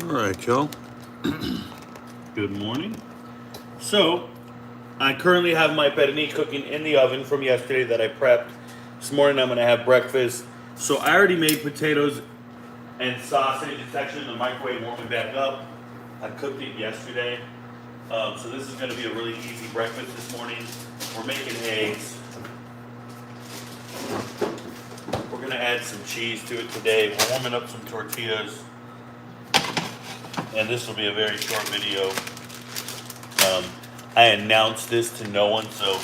All right, y'all. Good morning. So, I currently have my penne cooking in the oven from yesterday that I prepped. This morning I'm going to have breakfast. So, I already made potatoes and sausage. It's actually in the microwave warming back up. I cooked it yesterday. So, this is going to be a really easy breakfast this morning. We're making eggs. We're going to add some cheese to it today. We're warming up some tortillas. And this will be a very short video. I announced this to no one, so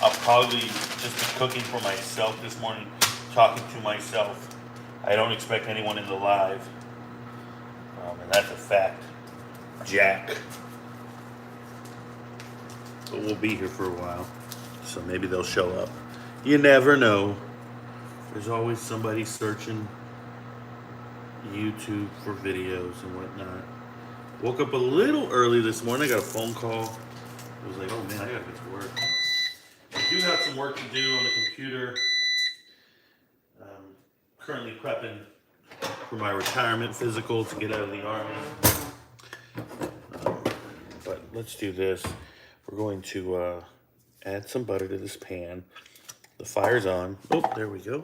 I'll probably just be cooking for myself this morning, talking to myself. I don't expect anyone in the live, and that's a fact. Jack. But we'll be here for a while, so maybe they'll show up. You never know. There's always somebody searching YouTube for videos and whatnot. Woke up a little early this morning. I got a phone call. I was like, oh man, I gotta get to work. I do have some work to do on the computer. Currently prepping for my retirement physical to get out of the Army. But let's do this. We're going to add some butter to this pan. The fire's on. Oh, there we go.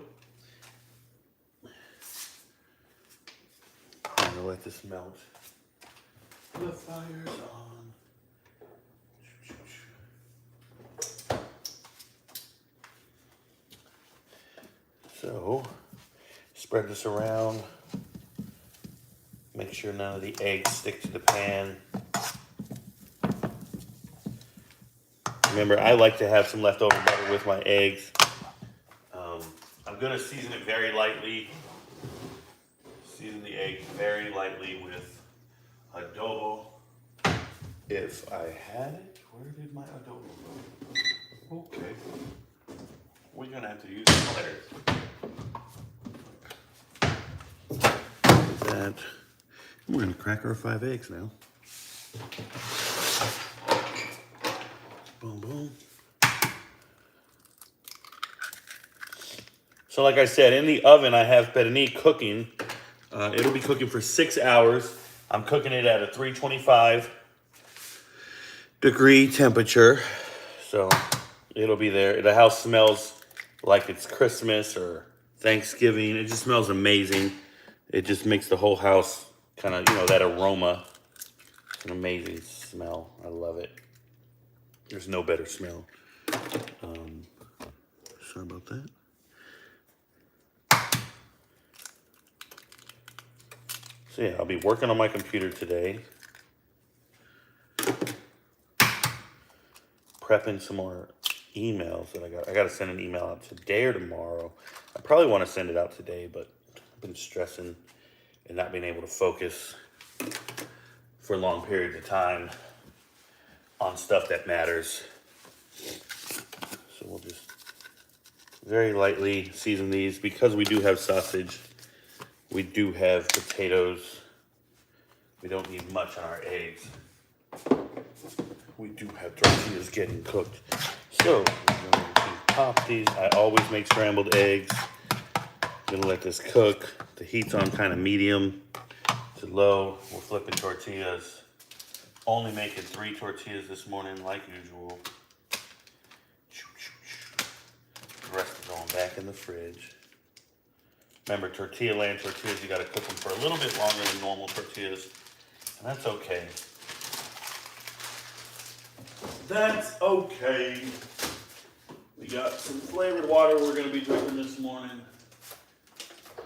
I'm gonna let this melt. The fire's on. So, spread this around. Make sure none of the eggs stick to the pan. Remember, I like to have some leftover butter with my eggs. I'm gonna season it very lightly. Season the egg very lightly with adobo. If I had it, where did my adobo go? Okay. We're gonna have to use pliers. That. We're gonna crack our 5 eggs now. Boom, boom. So like I said, in the oven I have penne cooking. It'll be cooking for 6 hours. I'm cooking it at a 325 degree temperature. So it'll be there. The house smells like it's Christmas or Thanksgiving. It just smells amazing. It just makes the whole house kind of, that aroma. It's an amazing smell. I love it. There's no better smell. Sorry about that. So yeah, I'll be working on my computer today. Prepping some more emails that I got. I got to send an email out today or tomorrow. I probably want to send it out today, but I've been stressing and not being able to focus for long periods of time on stuff that matters. So we'll just very lightly season these because we do have sausage. We do have potatoes. We don't need much on our eggs. We do have tortillas getting cooked. So we're going to pop these. I always make scrambled eggs. I'm gonna let this cook. The heat's on kind of medium to low. We're flipping tortillas. Only making 3 tortillas this morning like usual. The rest is going back in the fridge. Remember, tortilla land tortillas, you gotta cook them for a little bit longer than normal tortillas. And that's okay. That's okay. We got some flavored water we're gonna be drinking this morning.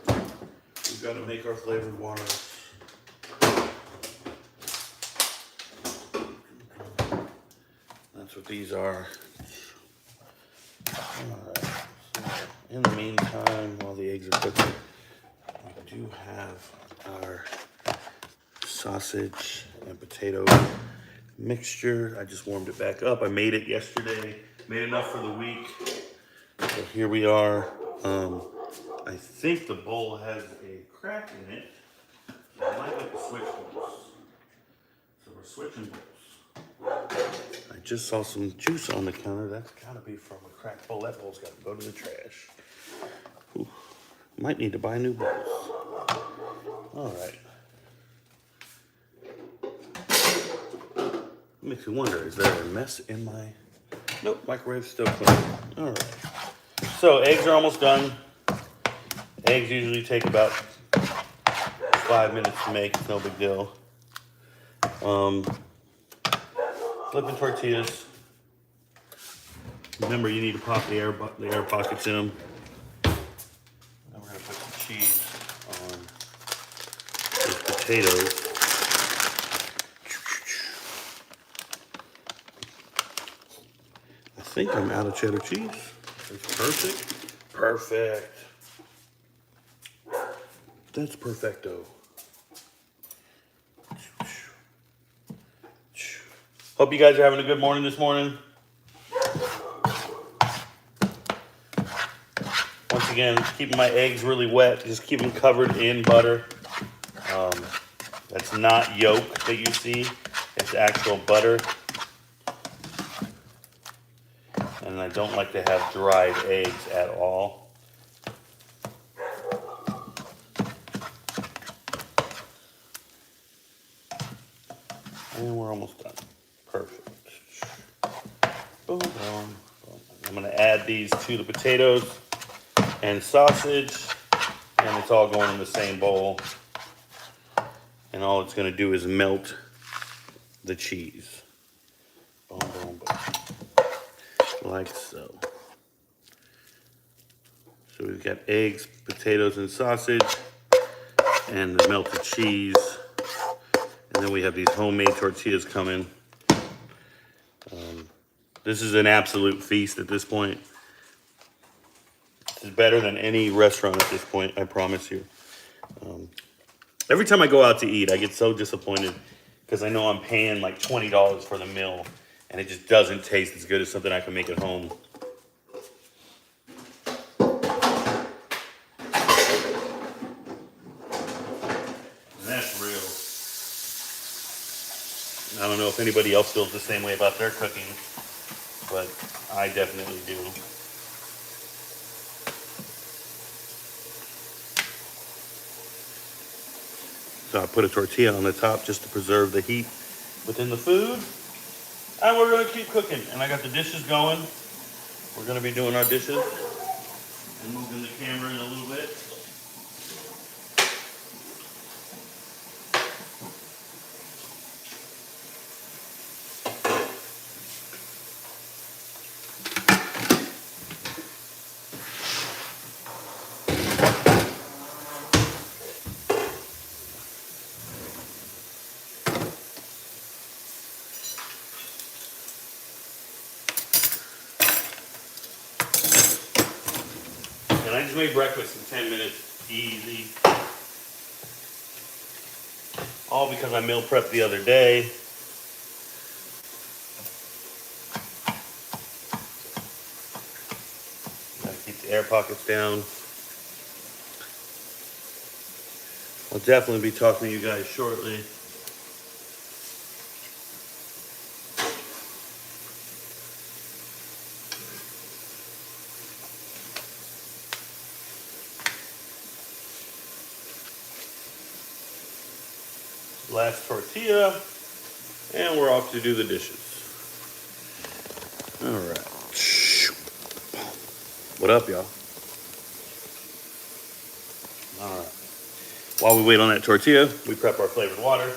We've got to make our flavored water. That's what these are. Alright. So in the meantime, while the eggs are cooking, we do have our sausage and potato mixture. I just warmed it back up. I made it yesterday. Made enough for the week. So here we are. I think the bowl has a crack in it. So I might have to switch bowls. So we're switching bowls. I just saw some juice on the counter. That's gotta be from a cracked bowl. That bowl's gotta go to the trash. Ooh. Might need to buy new bowls. All right. Makes me wonder, is there a mess in my... Nope, microwave's still clean. All right. So eggs are almost done. Eggs usually take about 5 minutes to make. It's no big deal. Flipping tortillas. Remember, you need to pop the air pockets in them. Then we're gonna put some cheese on these potatoes. I think I'm out of cheddar cheese. It's perfect. Perfect. That's perfecto. Hope you guys are having a good morning this morning. Once again, keeping my eggs really wet. Just keep them covered in butter. That's not yolk that you see. It's actual butter. And I don't like to have dried eggs at all. And we're almost done. Perfect. Boom, boom, boom. I'm going to add these to the potatoes and sausage. And it's all going in the same bowl. And all it's going to do is melt the cheese. Boom, boom, boom. Like so. So we've got eggs, potatoes, and sausage, and the melted cheese. And then we have these homemade tortillas coming. This is an absolute feast at this point. This is better than any restaurant at this point, I promise you. Every time I go out to eat, I get so disappointed because I know I'm paying like $20 for the meal, and it just doesn't taste as good as something I can make at home. And that's real. I don't know if anybody else feels the same way about their cooking, but I definitely do. So I put a tortilla on the top just to preserve the heat within the food. And we're gonna keep cooking. And I got the dishes going. We're gonna be doing our dishes. And moving the camera in a little bit. And I just made breakfast in 10 minutes, easy. All because I meal prepped the other day. Gotta keep the air pockets down. I'll definitely be talking to you guys shortly. Last tortilla, and we're off to do the dishes. All right. What up, y'all? All right. While we wait on that tortilla, we prep our flavored water.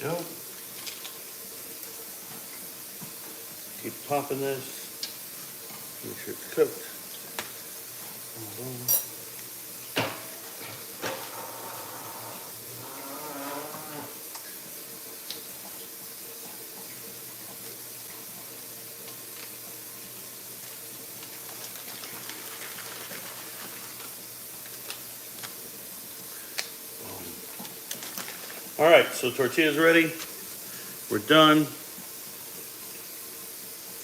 There we go. Keep popping this. Make sure it's cooked. All right, so tortilla's ready. We're done.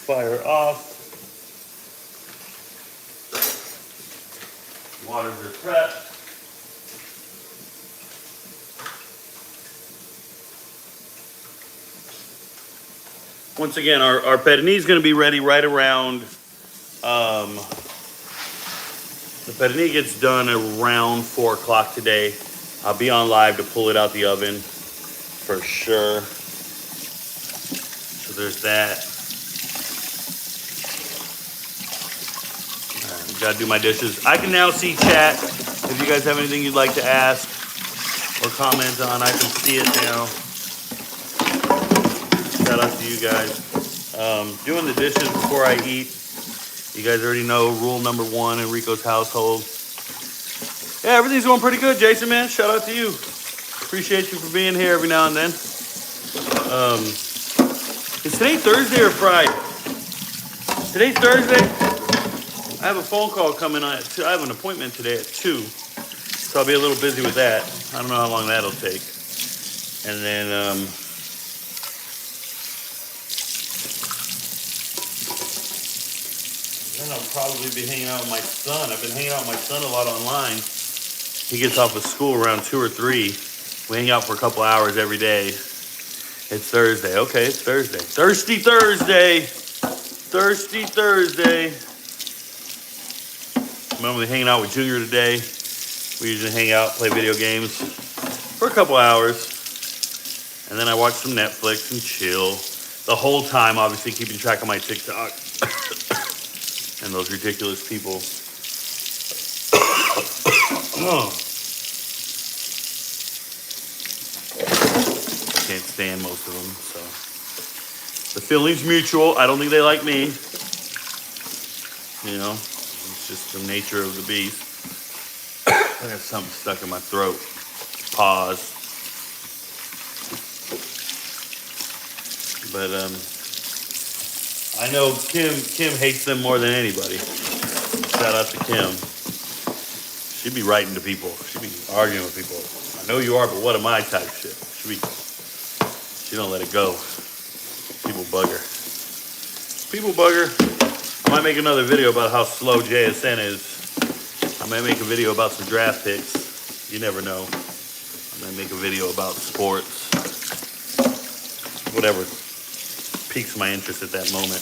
Fire off. Waters are prepped. Once again, our pernil is going to be ready right around. The pernil gets done around 4 o'clock today. I'll be on live to pull it out the oven for sure. So there's that. Gotta do my dishes. I can now see chat. If you guys have anything you'd like to ask or comment on, I can see it now. Shout out to you guys. Doing the dishes before I eat. You guys already know rule number 1 in Rico's household. Yeah, everything's going pretty good, Jason, man. Shout out to you. Appreciate you for being here every now and then. Is today Thursday or Friday? Today's Thursday. I have a phone call coming on at 2. I have an appointment today at 2. So I'll be a little busy with that. I don't know how long that'll take. And then, then I'll probably be hanging out with my son. I've been hanging out with my son a lot online. He gets off of school around 2 or 3. We hang out for a couple hours every day. It's Thursday. Okay, it's Thursday. Thirsty Thursday. Thirsty Thursday. I'm normally hanging out with Junior today. We usually hang out, play video games for a couple hours. And then I watch some Netflix and chill. The whole time, obviously, keeping track of my TikTok. And those ridiculous people. Can't stand most of them, so. The feeling's mutual. I don't think they like me. You know, it's just the nature of the beast. I got something stuck in my throat. Pause. But I know Kim hates them more than anybody. Shout out to Kim. She'd be writing to people. She'd be arguing with people. I know you are, but what am I type shit. She don't let it go. People bug her. People bug her. I might make another video about how slow JSN is. I might make a video about some draft picks. You never know. I might make a video about sports. Whatever piques my interest at that moment.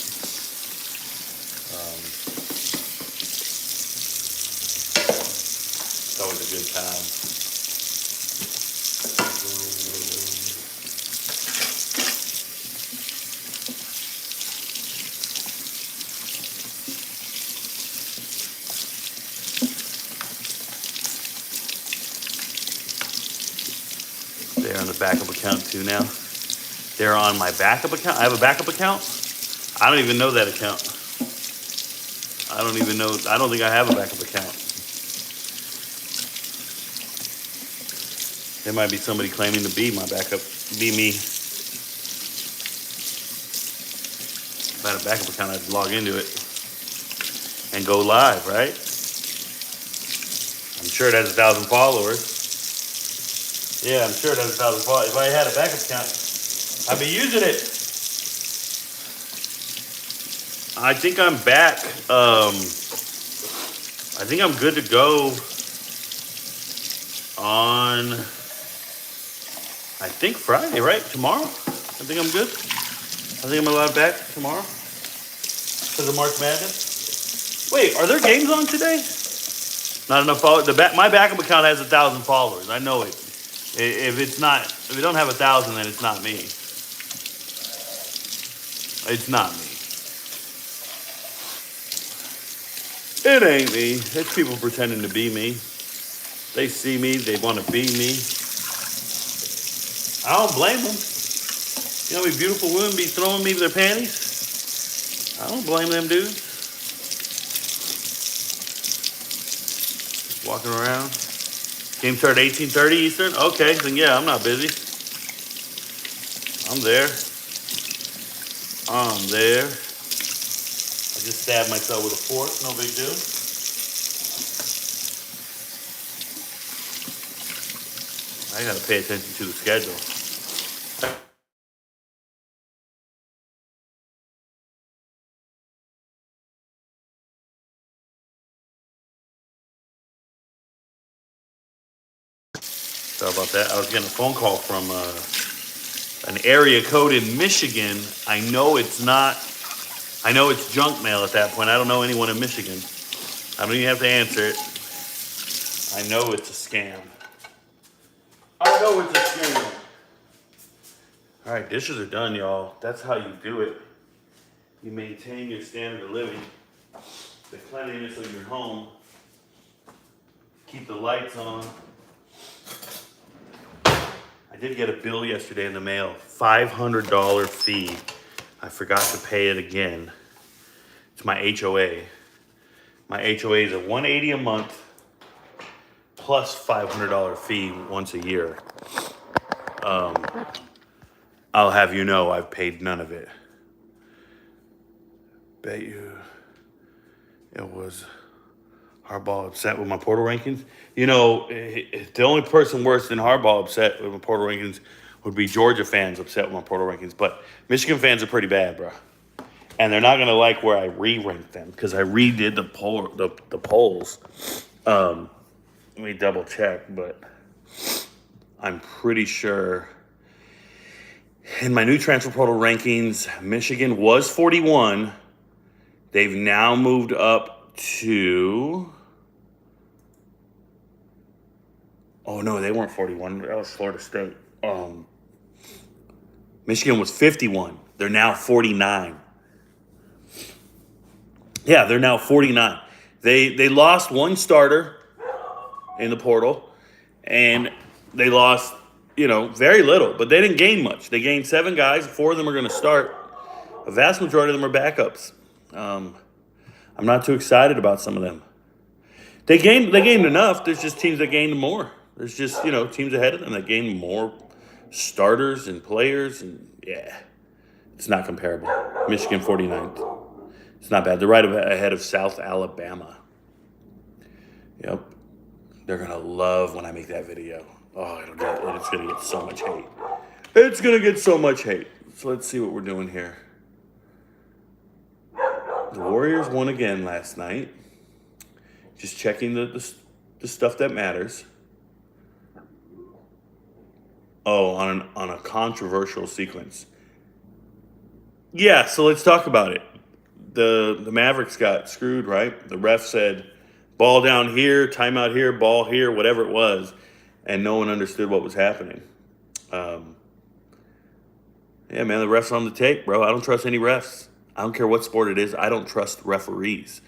It's always a good time. They're on the backup account too now. They're on my backup account. I have a backup account. I don't even know that account. I don't even know. I don't think I have a backup account. There might be somebody claiming to be my backup, be me. If I had a backup account, I'd log into it and go live, right? I'm sure it has 1,000 followers. Yeah, I'm sure it has 1,000 followers. If I had a backup account, I'd be using it. I think I'm back. I think I'm good to go on, I think Friday, right? Tomorrow? I think I'm good. I think I'm allowed back tomorrow because of March Madness. Wait, are there games on today? Not enough followers. My backup account has 1,000 followers. I know it. If it don't have 1,000, then it's not me. It's not me. It ain't me. It's people pretending to be me. They see me. They want to be me. I don't blame them. You know how many beautiful women be throwing me their panties? I don't blame them dudes. Walking around. Game started 18:30 Eastern? Okay, then yeah, I'm not busy. I'm there. I'm there. I just stabbed myself with a fork, no big deal. I gotta pay attention to the schedule. Sorry about that. I was getting a phone call from an area code in Michigan. I know it's not. I know it's junk mail at that point. I don't know anyone in Michigan. I don't even have to answer it. I know it's a scam. I know it's a scam. All right, dishes are done, y'all. That's how you do it. You maintain your standard of living, the cleanliness of your home, keep the lights on. I did get a bill yesterday in the mail, $500 fee. I forgot to pay it again. It's my HOA. My HOA is at $180 a month plus $500 fee once a year. I'll have you know I've paid none of it. Bet you it was Harbaugh upset with my portal rankings. You know, the only person worse than Harbaugh upset with my portal rankings would be Georgia fans upset with my portal rankings. But Michigan fans are pretty bad, bro. And they're not gonna like where I re-ranked them because I redid the polls. Let me double check, but I'm pretty sure in my new transfer portal rankings, Michigan was 41. They've now moved up to. Oh no, they weren't 41. That was Florida State. Michigan was 51. They're now 49. Yeah, they're now 49. They lost one starter in the portal, and they lost, very little, but they didn't gain much. They gained 7 guys. 4 of them are going to start. A vast majority of them are backups. I'm not too excited about some of them. They gained enough. There's just teams that gained more. There's just, teams ahead of them that gained more starters and players, and yeah, it's not comparable. Michigan 49th. It's not bad. They're right ahead of South Alabama. Yep. They're going to love when I make that video. Oh, it's going to get so much hate. It's going to get so much hate. So let's see what we're doing here. The Warriors won again last night. Just checking the stuff that matters. Oh, on a controversial sequence. Yeah, so let's talk about it. The Mavericks got screwed, right? The ref said, ball down here, timeout here, ball here, whatever it was, and no one understood what was happening. Yeah, man, the refs on the tape, bro. I don't trust any refs. I don't care what sport it is. I don't trust referees.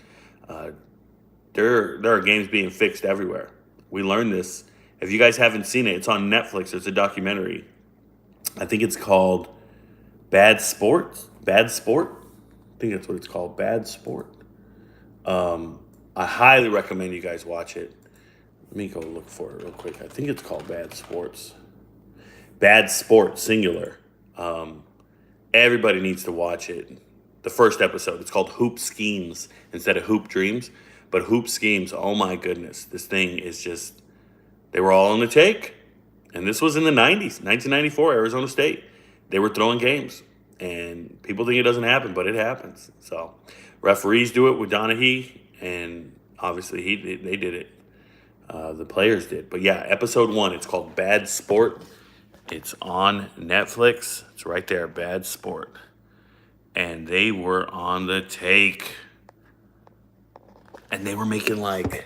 There are games being fixed everywhere. We learned this. If you guys haven't seen it, it's on Netflix. It's a documentary. I think it's called Bad Sport. Bad Sport? I think that's what it's called. Bad Sport. I highly recommend you guys watch it. Let me go look for it real quick. I think it's called Bad Sports. Bad Sport, singular. Everybody needs to watch it. The first episode, it's called Hoop Schemes instead of Hoop Dreams. But Hoop Schemes, oh my goodness. This thing is just, they were all on the take. And this was in the 90s, 1994, Arizona State. They were throwing games. And people think it doesn't happen, but it happens. So referees do it with Donahue, and obviously they did it. The players did. But yeah, episode 1, it's called Bad Sport. It's on Netflix. It's right there, Bad Sport. And they were on the take. And they were making like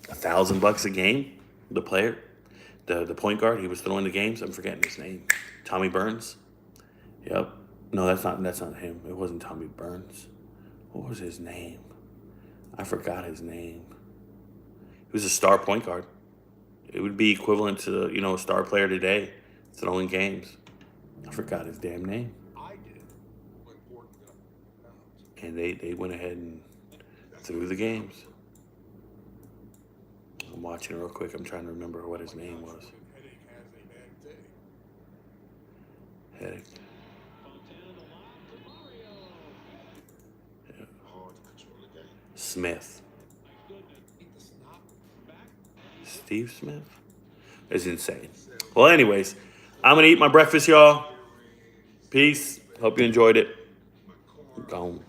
$1,000 a game, the player. The point guard, he was throwing the games. I'm forgetting his name. Tommy Burns. Yep. No, that's not him. It wasn't Tommy Burns. What was his name? I forgot his name. He was a star point guard. It would be equivalent to, a star player today throwing games. I forgot his damn name. And they went ahead and threw the games. I'm watching real quick. I'm trying to remember what his name was. Headache. Yeah. Smith. Steve Smith? is insane. Well, anyways, I'm going to eat my breakfast, y'all. Peace. Hope you enjoyed it. Gone.